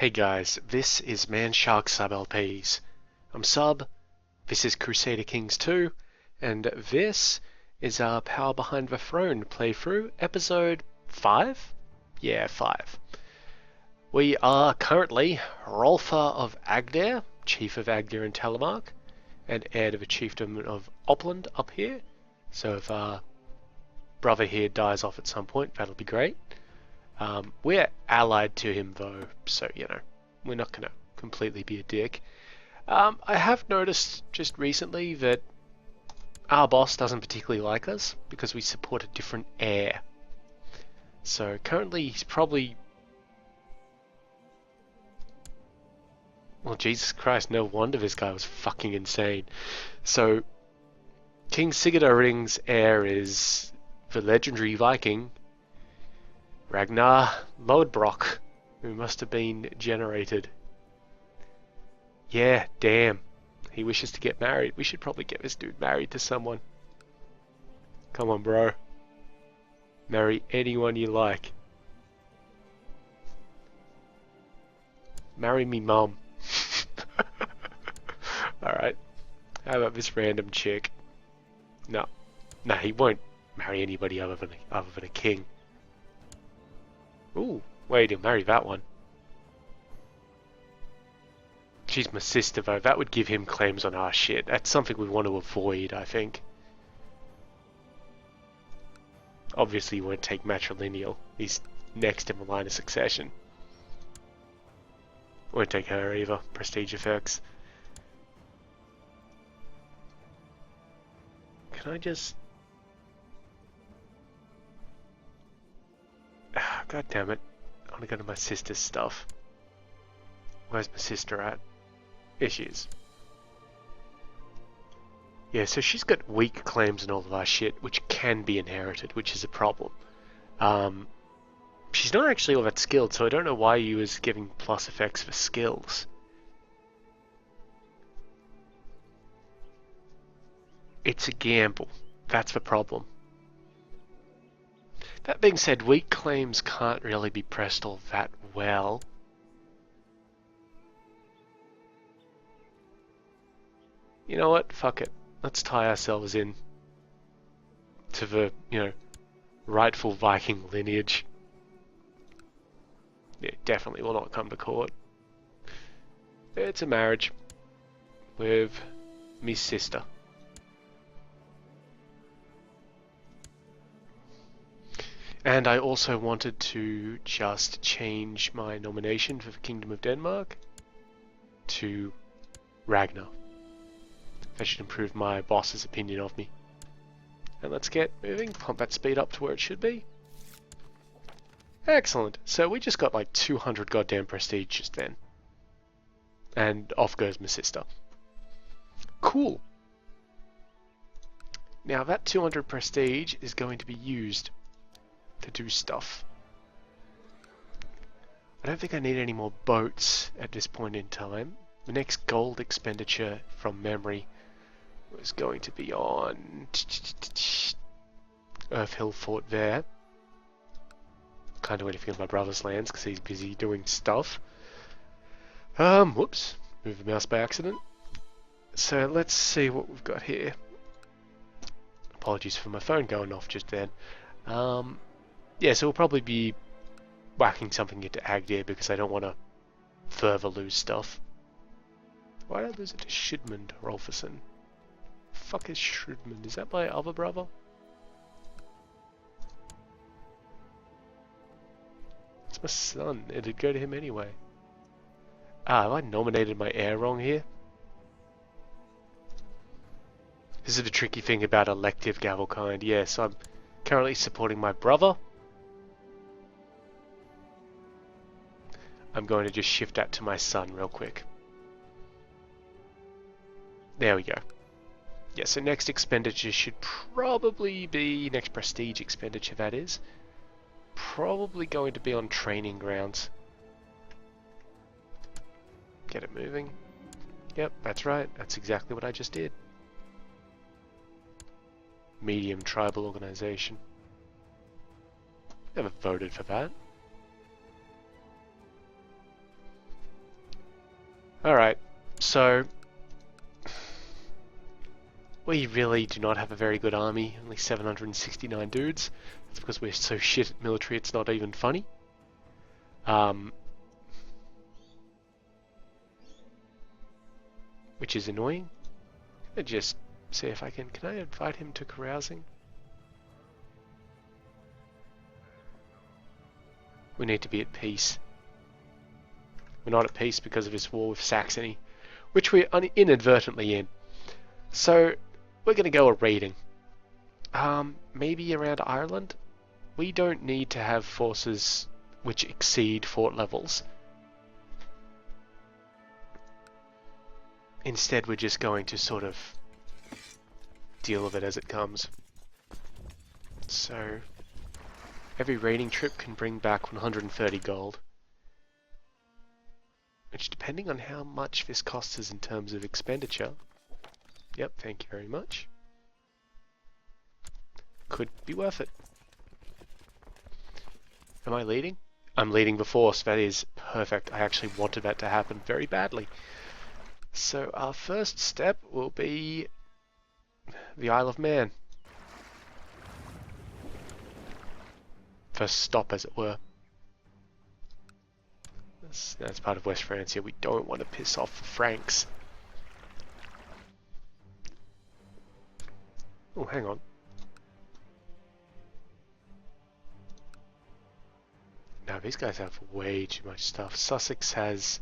Hey guys, this is Manshark Sub LPs. I'm Sub, this is Crusader Kings II, and this is our Power Behind the Throne playthrough, episode 5? Yeah, 5. We are currently Rolfa of Agdare, Chief of Agdare and Telemark, and heir to the Chiefdom of Opland up here. So if our brother here dies off at some point, that'll be great. We're allied to him though, so we're not going to completely be a dick. I have noticed just recently that our boss doesn't particularly like us because we support a different heir. So currently he's probably... Well, Jesus Christ, no wonder this guy was fucking insane. So, King Sigurdar's heir is the legendary Viking Ragnar Lodbrok, who must have been generated. Yeah, damn. He wishes to get married. We should probably get this dude married to someone. Come on, bro. Marry anyone you like. Marry me mum. Alright. How about this random chick? No. No, he won't marry anybody other than a king. Ooh, wait, he'll marry that one. She's my sister though, that would give him claims on our shit. That's something we want to avoid, I think. Obviously he won't take matrilineal. He's next in the line of succession. Won't take her either. Prestige effects. Can I just... God damn it. I want to go to my sister's stuff. Where's my sister at? Here she is. Yeah, so she's got weak claims and all of our shit, which can be inherited, which is a problem. She's not actually all that skilled, so I don't know why you was giving plus effects for skills. It's a gamble. That's the problem. That being said, weak claims can't really be pressed all that well. You know what? Fuck it. Let's tie ourselves in to the, rightful Viking lineage. Yeah, definitely will not come to court. It's a marriage with me sister. And I also wanted to just change my nomination for the Kingdom of Denmark to Ragnar. That should improve my boss's opinion of me. And let's get moving, pump that speed up to where it should be. Excellent. So we just got like 200 goddamn prestige just then. And off goes my sister. Cool. Now that 200 prestige is going to be used to do stuff. I don't think I need any more boats at this point in time. The next gold expenditure from memory was going to be on Earth Hill Fort there. Kind of waiting for my brother's lands because he's busy doing stuff. Whoops, moved the mouse by accident. So let's see what we've got here. Apologies for my phone going off just then. Yeah, so we'll probably be whacking something into Agdare because I don't want to further lose stuff. Why did I lose it to Shidmund Rolferson? Fuck is Shidmund? Is that my other brother? It's my son. It'd go to him anyway. Ah, have I nominated my heir wrong here? This is the tricky thing about elective Gavelkind. Yes, I'm currently supporting my brother. I'm going to just shift that to my son real quick. There we go. Yeah, so next expenditure should probably be, next prestige expenditure that is, probably going to be on training grounds. Get it moving. Yep, that's right. That's exactly what I just did. Medium tribal organization. Never voted for that. Alright, so we really do not have a very good army, only 769 dudes. That's because we're so shit at military it's not even funny. Which is annoying. Let me just see if I can I invite him to carousing? We need to be at peace. We're not at peace because of his war with Saxony, which we're inadvertently in. So we're going to go a raiding. Maybe around Ireland? We don't need to have forces which exceed fort levels. Instead, we're just going to sort of deal with it as it comes. So every raiding trip can bring back 130 gold. Which, depending on how much this costs us in terms of expenditure, yep, thank you very much, could be worth it. Am I leading? I'm leading the force. That is perfect. I actually wanted that to happen very badly. So our first step will be the Isle of Man. First stop, as it were. That's part of West France here. We don't want to piss off the Franks. Oh, hang on. No, these guys have way too much stuff. Sussex has,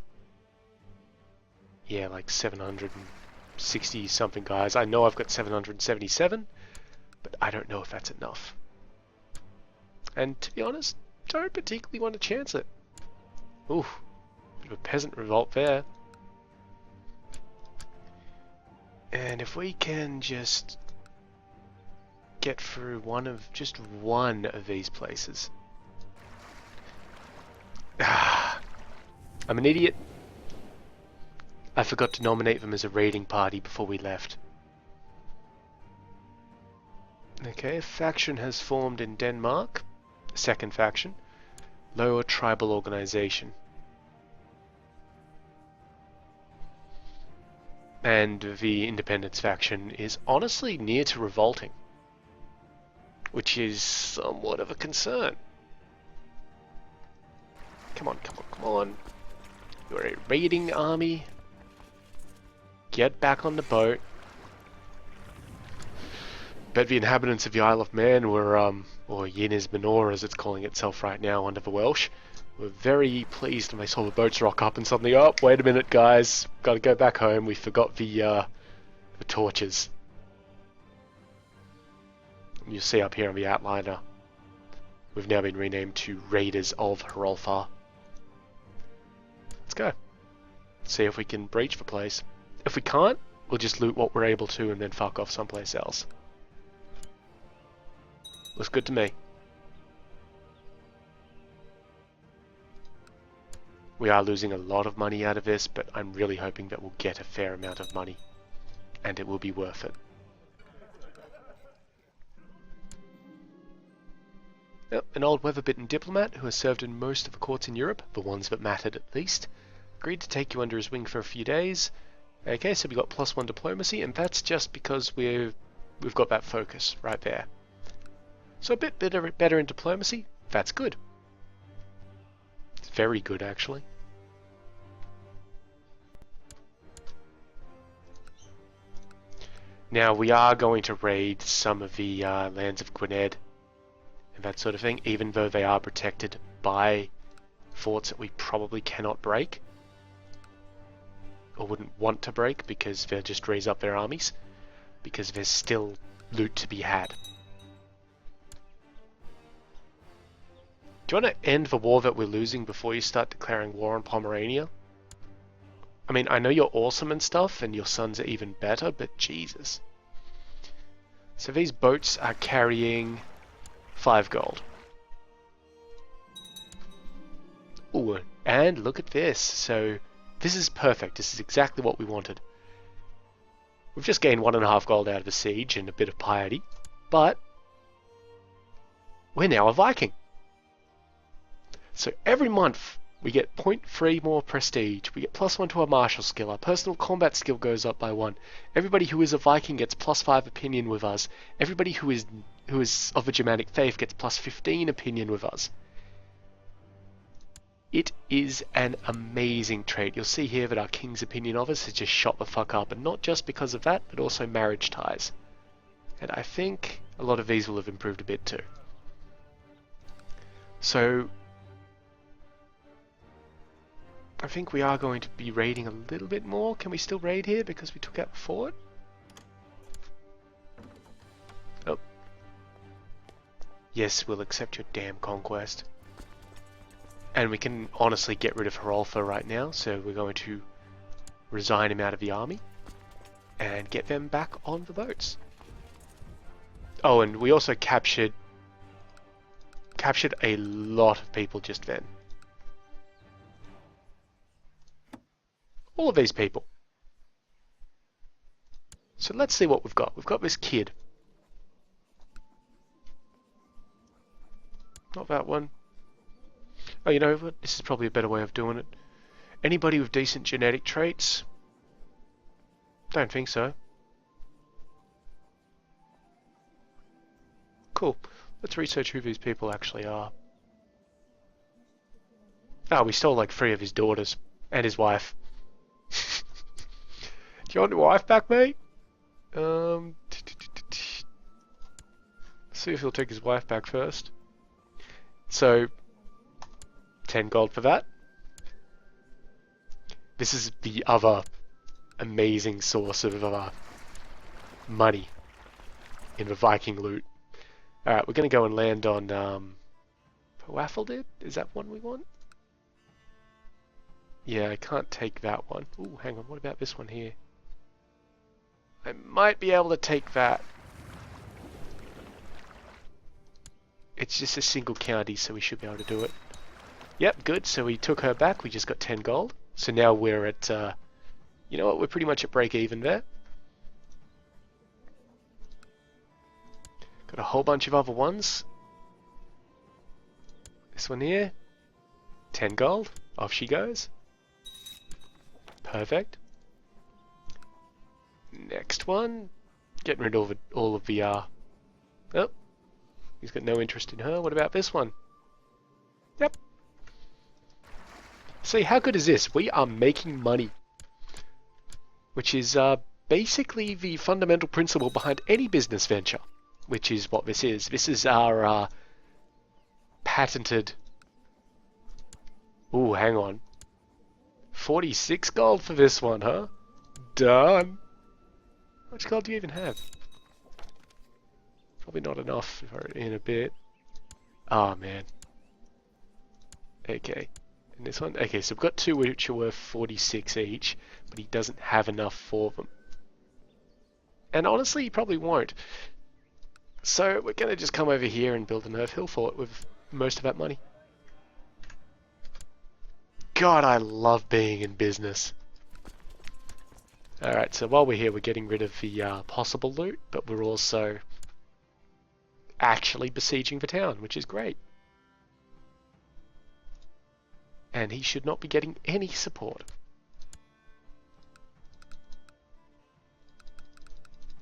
yeah, like 760 something guys. I know I've got 777, but I don't know if that's enough. And to be honest, don't particularly want to chance it. Ooh, bit of a peasant revolt there. And if we can just get through just one of these places. I'm an idiot. I forgot to nominate them as a raiding party before we left. Okay, a faction has formed in Denmark. Second faction. Lower tribal organization. And the independence faction is honestly near to revolting, which is somewhat of a concern. Come on, come on, come on. You're a raiding army. Get back on the boat. Bet the inhabitants of the Isle of Man were, or Yinnis Minor as it's calling itself right now under the Welsh, were very pleased when they saw the boats rock up and suddenly, oh, wait a minute guys, gotta go back home, we forgot the torches. And you'll see up here on the outliner, we've now been renamed to Raiders of Hrolfar. Let's go. See if we can breach the place. If we can't, we'll just loot what we're able to and then fuck off someplace else. Looks good to me. We are losing a lot of money out of this, but I'm really hoping that we'll get a fair amount of money. And it will be worth it. Yep, an old weather-bitten diplomat who has served in most of the courts in Europe, the ones that mattered at least, agreed to take you under his wing for a few days. Okay, so we got +1 diplomacy, and that's just because we've got that focus right there. So a bit better in diplomacy, that's good. It's very good, actually. Now, we are going to raid some of the lands of Gwynedd and that sort of thing, even though they are protected by forts that we probably cannot break. Or wouldn't want to break, because they'll just raise up their armies. Because there's still loot to be had. Do you want to end the war that we're losing before you start declaring war on Pomerania? I mean, I know you're awesome and stuff, and your sons are even better, but Jesus. So these boats are carrying 5 gold. Ooh, and look at this. So this is perfect. This is exactly what we wanted. We've just gained 1.5 gold out of the siege and a bit of piety, but we're now a Viking. So every month We get 0.3 more prestige. We get +1 to our martial skill. Our personal combat skill goes up by 1. Everybody who is a Viking gets +5 opinion with us. Everybody who is of a Germanic faith gets +15 opinion with us. It is an amazing trait. You'll see here that our king's opinion of us has just shot the fuck up, and not just because of that, but also marriage ties. And I think a lot of these will have improved a bit too. So I think we are going to be raiding a little bit more. Can we still raid here because we took out the fort? Oh. Yes, we'll accept your damn conquest. And we can honestly get rid of Hrolfa right now, so we're going to resign him out of the army and get them back on the boats. Oh, and we also captured a lot of people just then. All of these people. So let's see what we've got. We've got this kid. Not that one. Oh, you know what? This is probably a better way of doing it. Anybody with decent genetic traits? Don't think so. Cool. Let's research who these people actually are. Oh, we stole like 3 of his daughters. And his wife. Do you want your wife back, mate? See if he'll take his wife back first. So 10 gold for that. This is the other amazing source of money in the Viking loot. Alright, we're going to go and land on Waffledid? Is that one we want? Yeah, I can't take that one. Ooh, hang on, what about this one here? I might be able to take that. It's just a single county, so we should be able to do it. Yep, good. So we took her back. We just got 10 gold. So now we're at, you know what? We're pretty much at break even there. Got a whole bunch of other ones. This one here. 10 gold. Off she goes. Perfect. Next one. Getting rid of all of the, oh. He's got no interest in her. What about this one? Yep. See, how good is this? We are making money. Which is basically the fundamental principle behind any business venture. Which is what this is. This is our patented... Ooh, hang on. 46 gold for this one, huh? Done. How much gold do you even have? Probably not enough in a bit. Oh, man. Okay. And this one? Okay, so we've got 2 which are worth 46 each, but he doesn't have enough for them. And honestly, he probably won't. So we're going to just come over here and build an Earth Hill fort with most of that money. God, I love being in business. Alright, so while we're here, we're getting rid of the possible loot, but we're also actually besieging the town, which is great. And he should not be getting any support.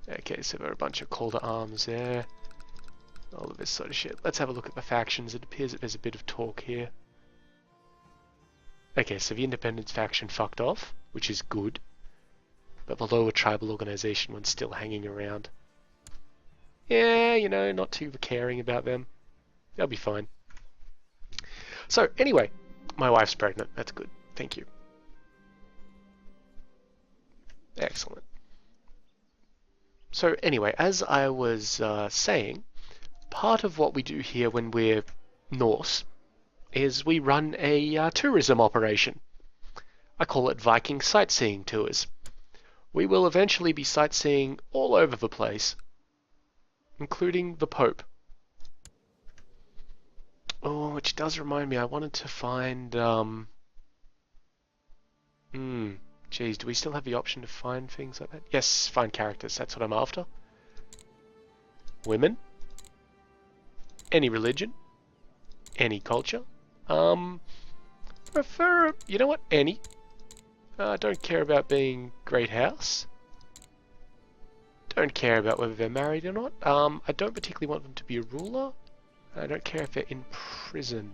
Okay, so there are a bunch of call to arms there. All of this sort of shit. Let's have a look at the factions. It appears that there's a bit of talk here. Okay, so the independence faction fucked off, which is good. But the lower tribal organization one's still hanging around. Yeah, you know, not too caring about them. They'll be fine. So, anyway, my wife's pregnant. That's good. Thank you. Excellent. So, anyway, as I was saying, part of what we do here when we're Norse is we run a tourism operation. I call it Viking sightseeing tours. We will eventually be sightseeing all over the place, including the Pope. Oh, which does remind me, I wanted to find, geez, do we still have the option to find things like that? Yes, find characters, that's what I'm after. Women. Any religion. Any culture. Prefer, you know what, any. I don't care about being Great House. Don't care about whether they're married or not. I don't particularly want them to be a ruler. I don't care if they're in prison.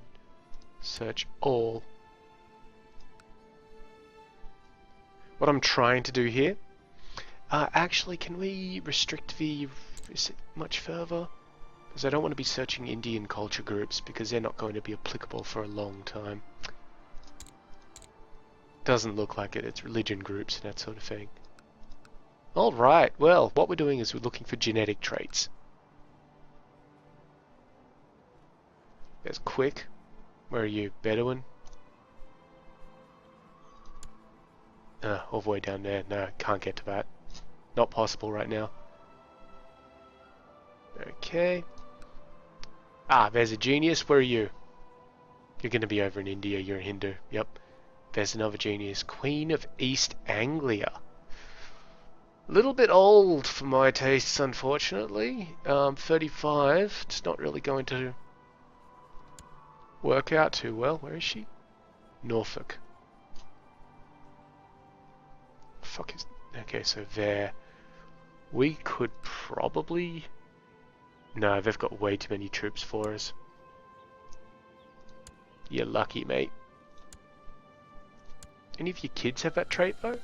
Search all. What I'm trying to do here... actually, can we restrict the... Is it much further? Because I don't want to be searching Indian culture groups because they're not going to be applicable for a long time. Doesn't look like it. It's religion groups and that sort of thing. Alright, well, what we're doing is we're looking for genetic traits. There's Quick. Where are you? Bedouin? All the way down there. No, can't get to that. Not possible right now. Okay. There's a genius. Where are you? You're going to be over in India. You're a Hindu. Yep. There's another genius. Queen of East Anglia. A little bit old for my tastes, unfortunately. 35. It's not really going to work out too well. Where is she? Norfolk. Fuck is... Okay, so there. We could probably... No, they've got way too many troops for us. You're lucky, mate. Any of your kids have that trait, though?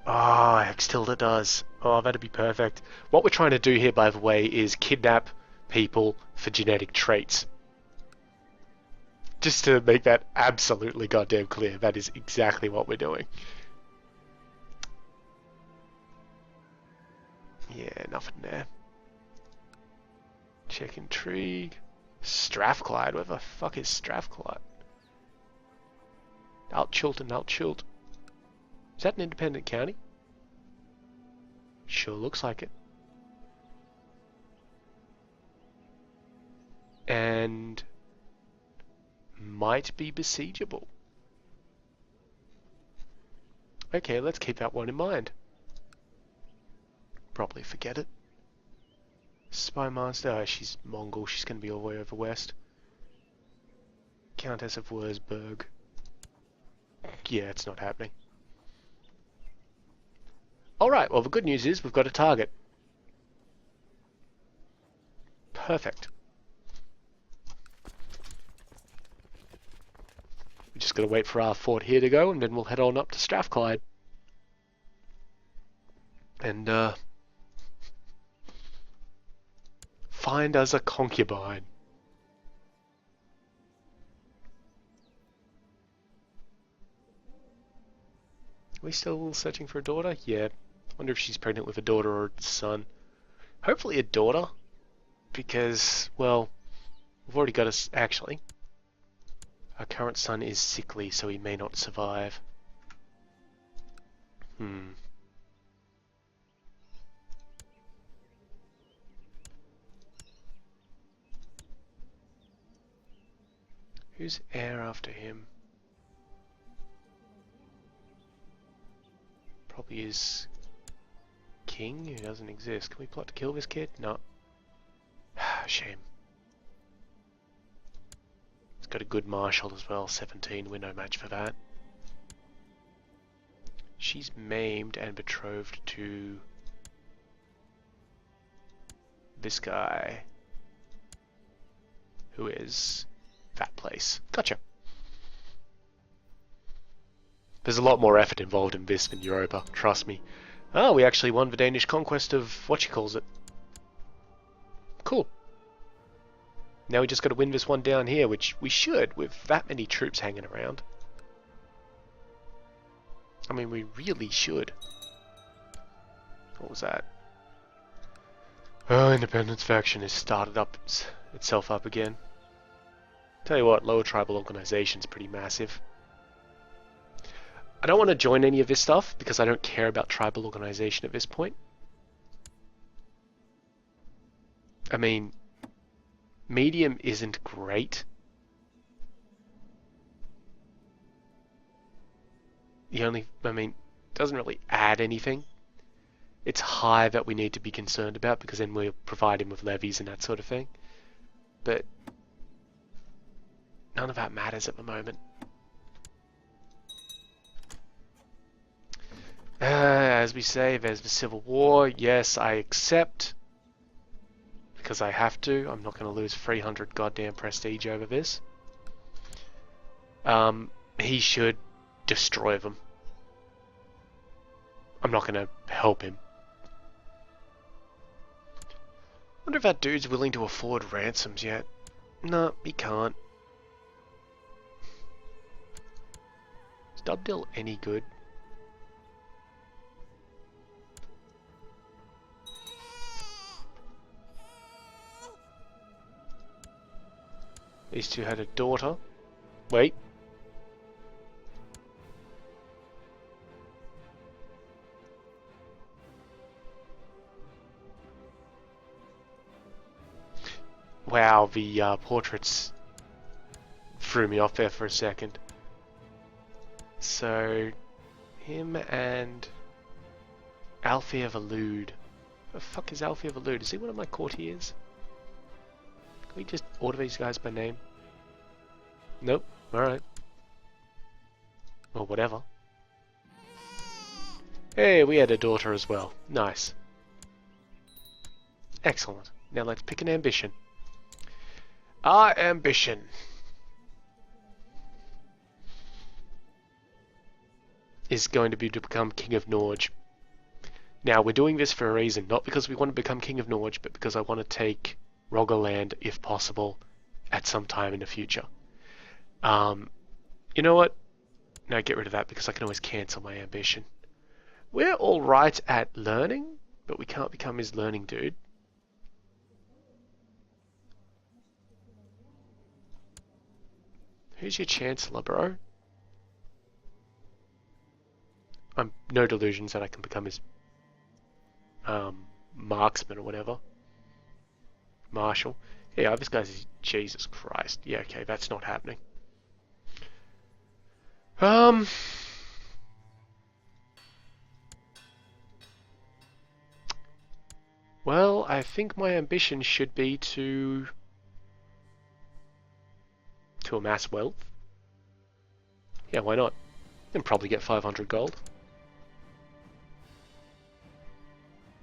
Oh, Extilda does. Oh, that'd be perfect. What we're trying to do here, by the way, is kidnap people for genetic traits. Just to make that absolutely goddamn clear, that is exactly what we're doing. Yeah, nothing there. Check intrigue. Strathclyde, where the fuck is Strathclyde? Altchilton, Altchilt. Is that an independent county? Sure looks like it. And might be besiegeable. Okay, let's keep that one in mind. Probably forget it. Spy Master, oh, she's Mongol, she's going to be all the way over west. Countess of Wurzburg. Yeah, it's not happening. Alright, well the good news is we've got a target. Perfect. We just got to wait for our fort here to go and then we'll head on up to Strathclyde. And, find us a concubine. Are we still searching for a daughter? Yeah. Wonder if she's pregnant with a daughter or a son. Hopefully a daughter. Because, well, we've already got us... Actually, our current son is sickly, so he may not survive. Who's heir after him? Probably is king, who doesn't exist. Can we plot to kill this kid? No. Shame. It's got a good marshal as well, 17, we're no match for that. She's maimed and betrothed to this guy, who is that place. Gotcha. There's a lot more effort involved in this than Europa, trust me. Oh, we actually won the Danish conquest of what-you-calls-it. Cool. Now we just got to win this one down here, which we should, with that many troops hanging around. I mean, we really should. What was that? Oh, Independence faction has started up itself up again. Tell you what, lower tribal organization's pretty massive. I don't want to join any of this stuff because I don't care about tribal organization at this point. I mean, medium isn't great. Doesn't really add anything. It's high that we need to be concerned about because then we'll provide him with levies and that sort of thing. But none of that matters at the moment. As we say, there's the Civil War. Yes, I accept. Because I have to. I'm not going to lose 300 goddamn prestige over this. He should destroy them. I'm not going to help him. Wonder if that dude's willing to afford ransoms yet. No, he can't. Is Dubdil any good? These two had a daughter. Wait. Wow, the portraits threw me off there for a second. So, him and Alfie of Elude. What the fuck is Alfie of Elude? Is he one of my courtiers? Can we just order these guys by name? Nope. Alright. Or whatever. Hey, we had a daughter as well. Nice. Excellent. Now let's pick an ambition. Our ambition is going to be to become King of Norge. Now, we're doing this for a reason. Not because we want to become King of Norge, but because I want to take Rogaland, if possible, at some time in the future. You know what? No, get rid of that because I can always cancel my ambition. We're alright at learning, but we can't become his learning dude. Who's your Chancellor, bro? I'm no delusions that I can become his marksman or whatever. Marshal. Yeah, this guy's Jesus Christ. Yeah, okay, that's not happening. Well, I think my ambition should be to amass wealth. Yeah, why not? And probably get 500 gold.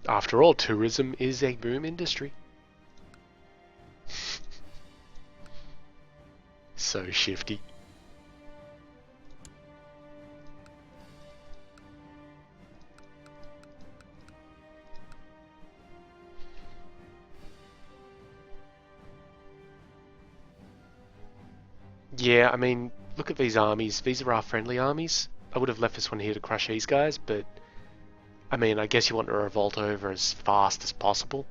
After all, tourism is a boom industry. So shifty. Yeah, I mean, look at these armies. These are our friendly armies. I would have left this one here to crush these guys, but I mean, I guess you want to revolt over as fast as possible.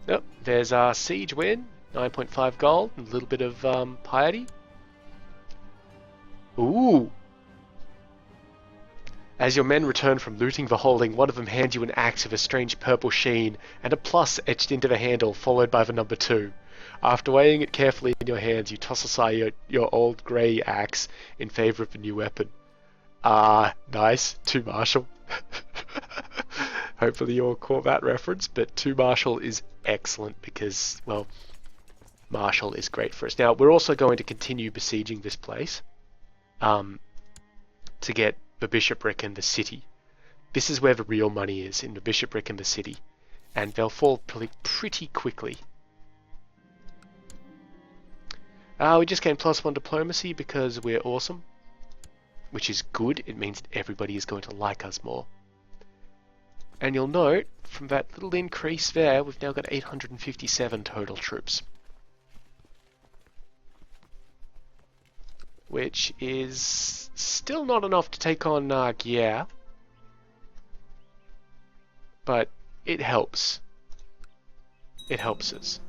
Yep, there's our siege win. 9.5 gold, and a little bit of piety. Ooh! As your men return from looting the holding, one of them hands you an axe of a strange purple sheen, and a plus etched into the handle, followed by the number 2. After weighing it carefully in your hands, you toss aside your old grey axe in favour of the new weapon. Nice. 2 Marshall. Hopefully you all caught that reference, but 2 Marshall is excellent because, well, Marshall is great for us. Now, we're also going to continue besieging this place to get the bishopric and the city. This is where the real money is, in the bishopric and the city. And they'll fall pretty quickly. We just gained +1 diplomacy because we're awesome. Which is good. It means everybody is going to like us more. And you'll note, from that little increase there, we've now got 857 total troops. Which is still not enough to take on Gyea. But it helps. It helps us.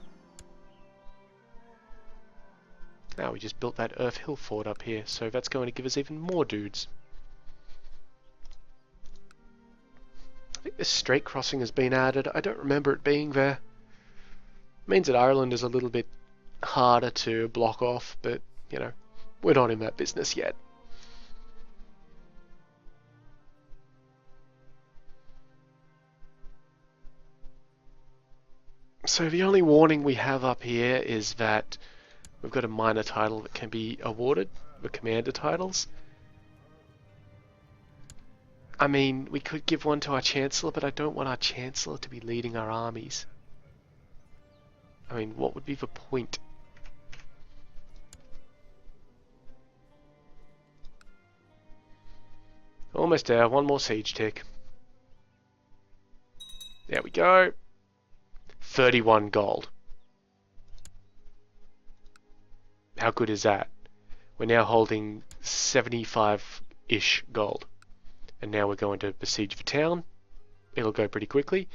Now we just built that Earth Hill fort up here, so that's going to give us even more dudes. I think this strait crossing has been added. I don't remember it being there. It means that Ireland is a little bit harder to block off, but, you know, we're not in that business yet. So the only warning we have up here is that we've got a minor title that can be awarded, the commander titles. I mean, we could give one to our Chancellor, but I don't want our Chancellor to be leading our armies. I mean, what would be the point? Almost there, one more siege tick. There we go. 31 gold. How good is that? We're now holding 75-ish gold. And now we're going to besiege the town. It'll go pretty quickly.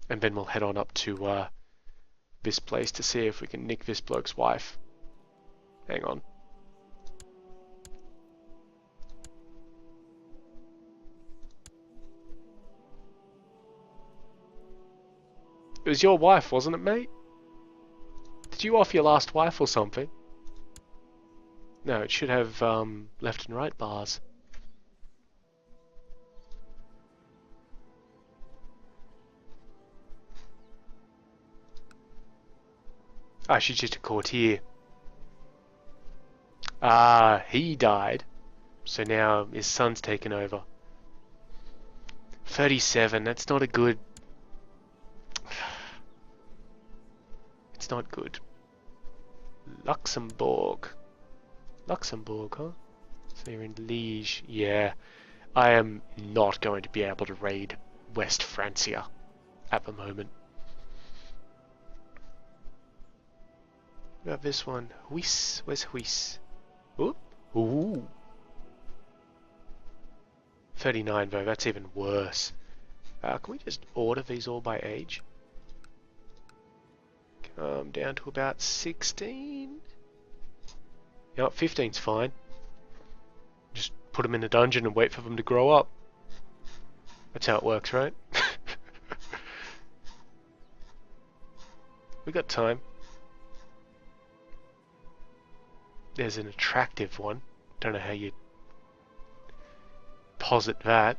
And then we'll head on up to this place to see if we can nick this bloke's wife. Hang on. It was your wife, wasn't it, mate? Did you off your last wife or something? No, it should have left and right bars. Ah, she's just a courtier. Ah, he died. So now his son's taken over. 37, that's not a good... It's not good. Luxembourg. Luxembourg, huh? So you're in Liège. Yeah. I am not going to be able to raid West Francia at the moment. What about this one? Huis. Where's Huis? Oop. Ooh. 39 though, that's even worse. Can we just order these all by age? Come down to about 16? Yep, 15's fine. Just put them in a dungeon and wait for them to grow up. That's how it works, right? We got time. There's an attractive one. Don't know how you posit that.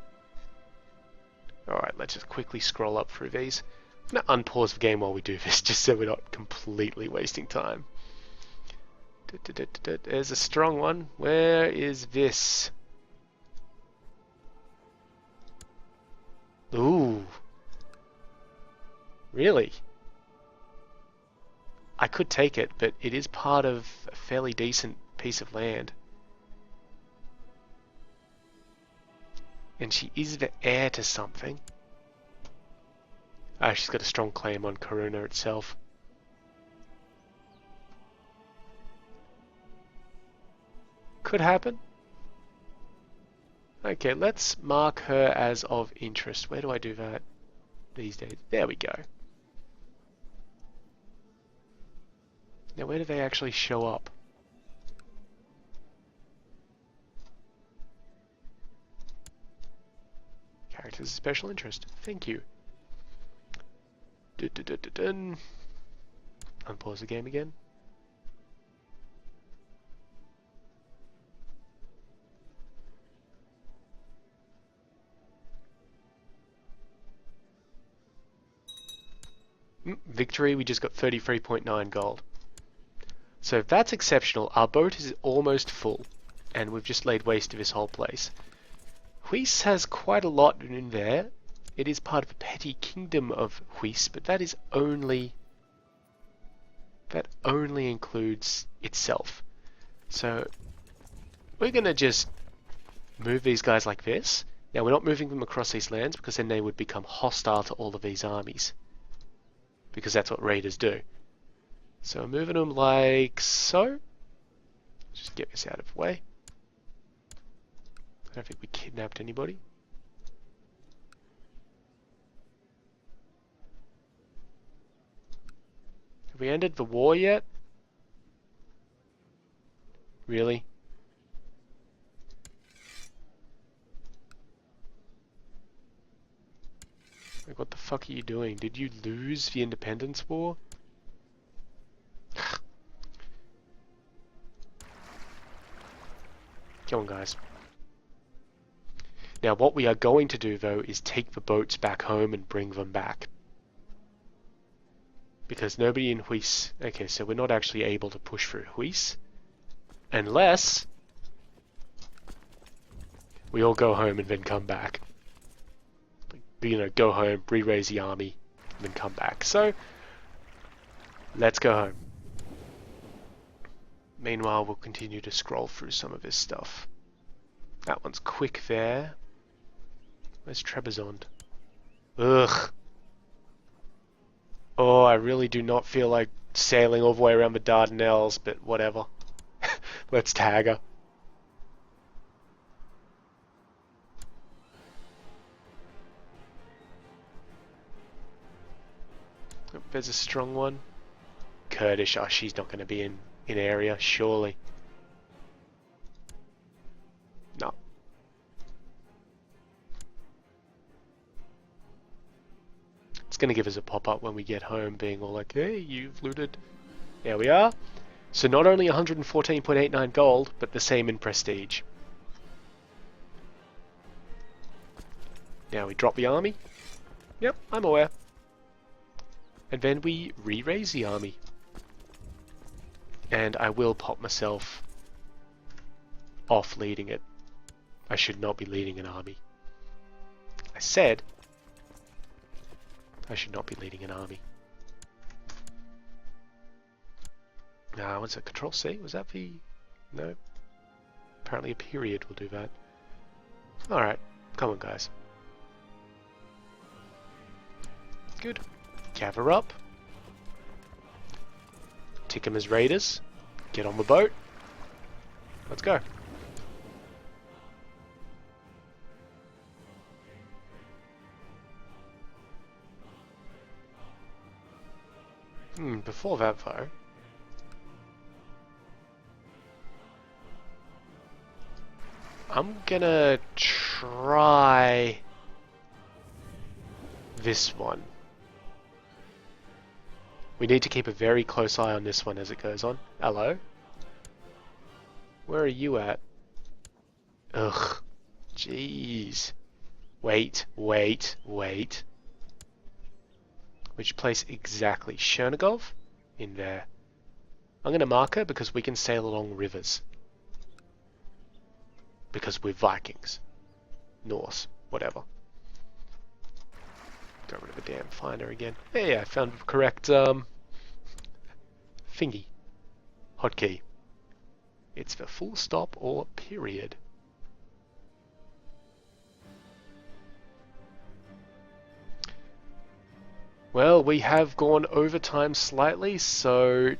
Alright, let's just quickly scroll up through these. I'm going to unpause the game while we do this, just so we're not completely wasting time. There's a strong one. Where is this? Ooh. Really? I could take it, but it is part of a fairly decent piece of land. And she is the heir to something. Ah, she's got a strong claim on Corona itself. Could happen. Okay, let's mark her as of interest. Where do I do that these days? There we go. Now where do they actually show up? Characters of special interest. Thank you. Unpause the game again. Victory, we just got 33.9 gold. So that's exceptional. Our boat is almost full, and we've just laid waste to this whole place. Huis has quite a lot in there. It is part of the petty kingdom of Huis, but that only includes itself. So we're gonna just move these guys like this. Now we're not moving them across these lands because then they would become hostile to all of these armies, because that's what raiders do. So we're moving them like so. Just get this out of the way. I don't think we kidnapped anybody. Have we ended the war yet? Really? Like, what the fuck are you doing? Did you lose the independence war? Come on, guys. Now, what we are going to do, though, is take the boats back home and bring them back. Because nobody in Huis... Okay, so we're not actually able to push through Huis. Unless we all go home and then come back. You know, go home, re-raise the army, and then come back. So, let's go home. Meanwhile, we'll continue to scroll through some of this stuff. That one's quick there. Where's Trebizond? Ugh. Oh, I really do not feel like sailing all the way around the Dardanelles, but whatever. Let's tag her. Oh, there's a strong one. Kurdish. Oh, she's not going to be in area, surely. No. It's going to give us a pop-up when we get home being all like, hey, you've looted. There we are. So not only 114.89 gold, but the same in prestige. Now we drop the army. Yep, I'm aware. And then we re-raise the army. And I will pop myself off leading it. I should not be leading an army. I said I should not be leading an army. What's that? Control C? Was that the... No. Apparently a period will do that. Alright. Come on, guys. Good. Gather up. Tick them as raiders. Get on the boat. Let's go. Before that though... I'm gonna try this one. We need to keep a very close eye on this one as it goes on. Hello? Where are you at? Ugh. Jeez. Wait. Which place exactly? Chernigov? In there. I'm gonna mark her because we can sail along rivers. Because we're Vikings. Norse. Whatever. Got rid of the damn finder again. Hey, I found the correct thingy. Hotkey. It's the full stop or period. Well, we have gone over time slightly, so...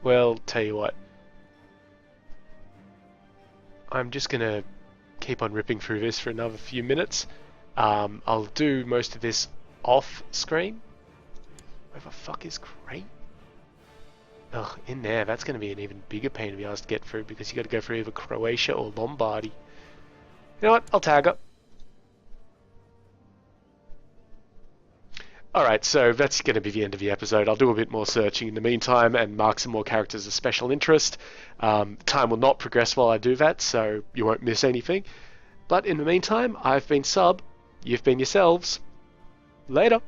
Well, tell you what. I'm just gonna keep on ripping through this for another few minutes. I'll do most of this off screen. Where the fuck is Crate? Ugh, in there. That's gonna be an even bigger pain to be asked to get through because you gotta go through either Croatia or Lombardy. You know what? I'll tag up. Alright, so that's going to be the end of the episode. I'll do a bit more searching in the meantime and mark some more characters of special interest. Time will not progress while I do that, so you won't miss anything. But in the meantime, I've been Sub, you've been yourselves. Later.